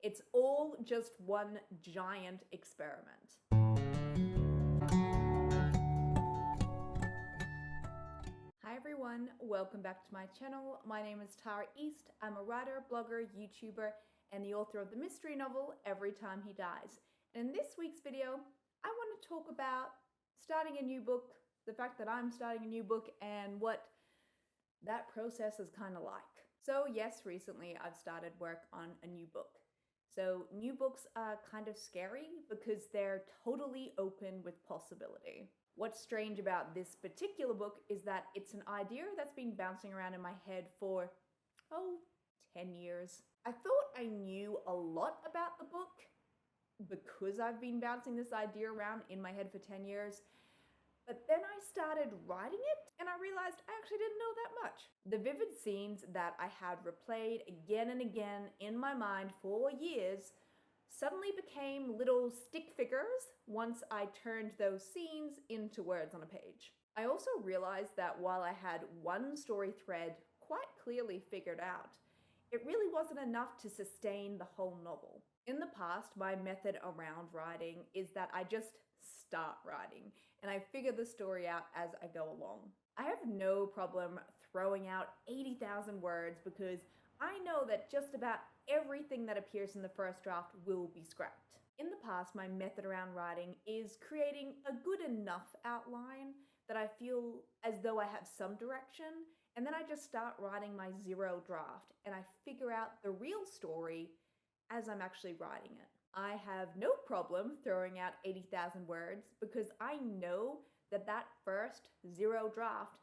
It's all just one giant experiment. Hi everyone, welcome back to my channel. My name is Tara East. I'm a writer, blogger, YouTuber, and the author of the mystery novel Every Time He Dies. And in this week's video, I want to talk about starting a new book, the fact that I'm starting a new book, and what that process is kind of like. So yes, recently I've started work on a new book. So new books are kind of scary because they're totally open with possibility. What's strange about this particular book is that it's an idea that's been bouncing around in my head for, 10 years. I thought I knew a lot about the book because I've been bouncing this idea around in my head for 10 years. But then I started writing it and I realized I actually didn't know that much. The vivid scenes that I had replayed again and again in my mind for years suddenly became little stick figures once I turned those scenes into words on a page. I also realized that while I had one story thread quite clearly figured out, it really wasn't enough to sustain the whole novel. In the past, my method around writing is that I just start writing and I figure the story out as I go along. I have no problem throwing out 80,000 words because I know that just about everything that appears in the first draft will be scrapped. In the past, my method around writing is creating a good enough outline that I feel as though I have some direction, and then I just start writing my zero draft and I figure out the real story as I'm actually writing it. I have no problem throwing out 80,000 words because I know that that first zero draft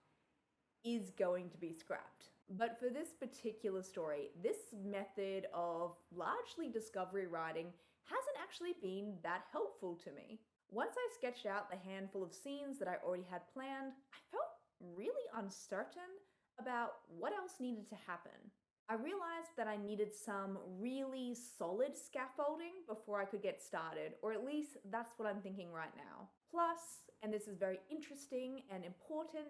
is going to be scrapped. But for this particular story, this method of largely discovery writing hasn't actually been that helpful to me. Once I sketched out the handful of scenes that I already had planned, I felt really uncertain about what else needed to happen. I realized that I needed some really solid scaffolding before I could get started, or at least that's what I'm thinking right now. Plus, and this is very interesting and important,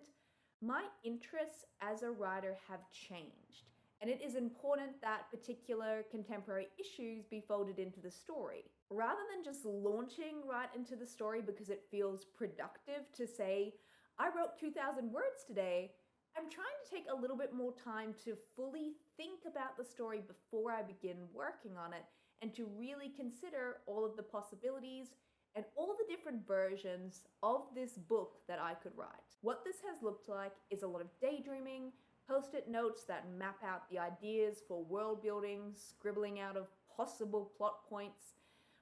my interests as a writer have changed, and it is important that particular contemporary issues be folded into the story. Rather than just launching right into the story because it feels productive to say, I wrote 2,000 words today, I'm trying to take a little bit more time to fully think about the story before I begin working on it and to really consider all of the possibilities and all the different versions of this book that I could write. What this has looked like is a lot of daydreaming, post-it notes that map out the ideas for world building, scribbling out of possible plot points,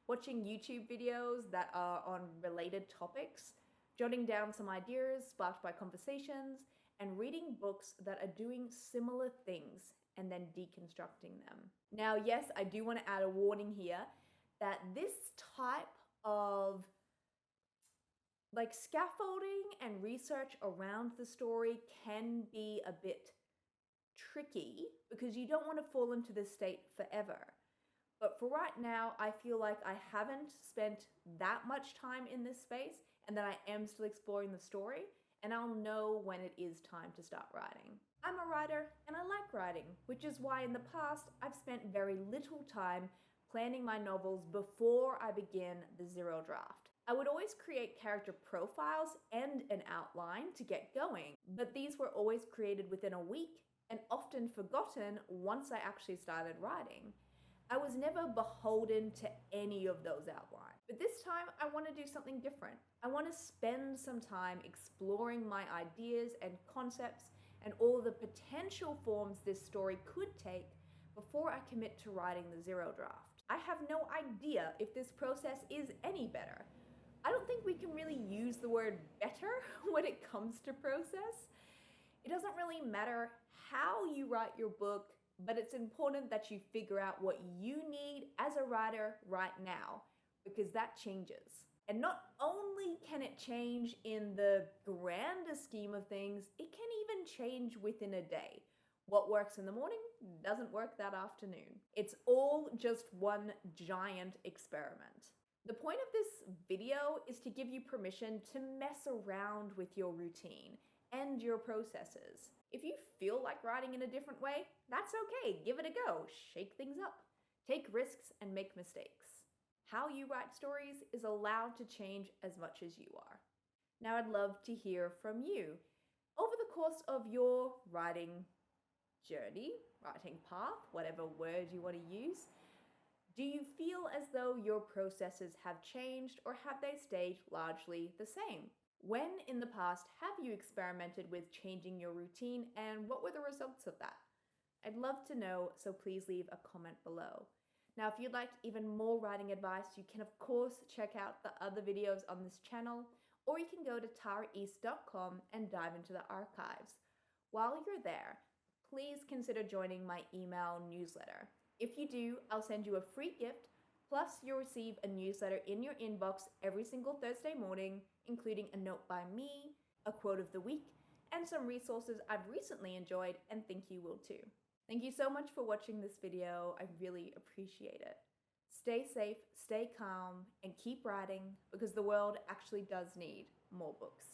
watching YouTube videos that are on related topics, jotting down some ideas sparked by conversations, and reading books that are doing similar things and then deconstructing them. Now, yes, I do want to add a warning here that this type of scaffolding and research around the story can be a bit tricky because you don't want to fall into this state forever. But for right now, I feel like I haven't spent that much time in this space and that I am still exploring the story, and I'll know when it is time to start writing. I'm a writer and I like writing, which is why in the past I've spent very little time planning my novels before I begin the zero draft. I would always create character profiles and an outline to get going, but these were always created within a week and often forgotten once I actually started writing. I was never beholden to any of those outlines. But this time I want to do something different. I want to spend some time exploring my ideas and concepts and all the potential forms this story could take before I commit to writing the zero draft. I have no idea if this process is any better. I don't think we can really use the word better when it comes to process. It doesn't really matter how you write your book, but it's important that you figure out what you need as a writer right now, because that changes. And not only can it change in the grander scheme of things, it can even change within a day. What works in the morning doesn't work that afternoon. It's all just one giant experiment. The point of this video is to give you permission to mess around with your routine and your processes. If you feel like writing in a different way, that's okay. Give it a go. Shake things up. Take risks and make mistakes. How you write stories is allowed to change as much as you are. Now I'd love to hear from you. Over the course of your writing journey, writing path, whatever word you want to use, do you feel as though your processes have changed or have they stayed largely the same? When in the past have you experimented with changing your routine and what were the results of that? I'd love to know, so please leave a comment below. Now, if you'd like even more writing advice, you can of course check out the other videos on this channel, or you can go to taraeast.com and dive into the archives. While you're there, please consider joining my email newsletter. If you do, I'll send you a free gift, plus you'll receive a newsletter in your inbox every single Thursday morning, including a note by me, a quote of the week, and some resources I've recently enjoyed and think you will too. Thank you so much for watching this video. I really appreciate it. Stay safe, stay calm, and keep writing because the world actually does need more books.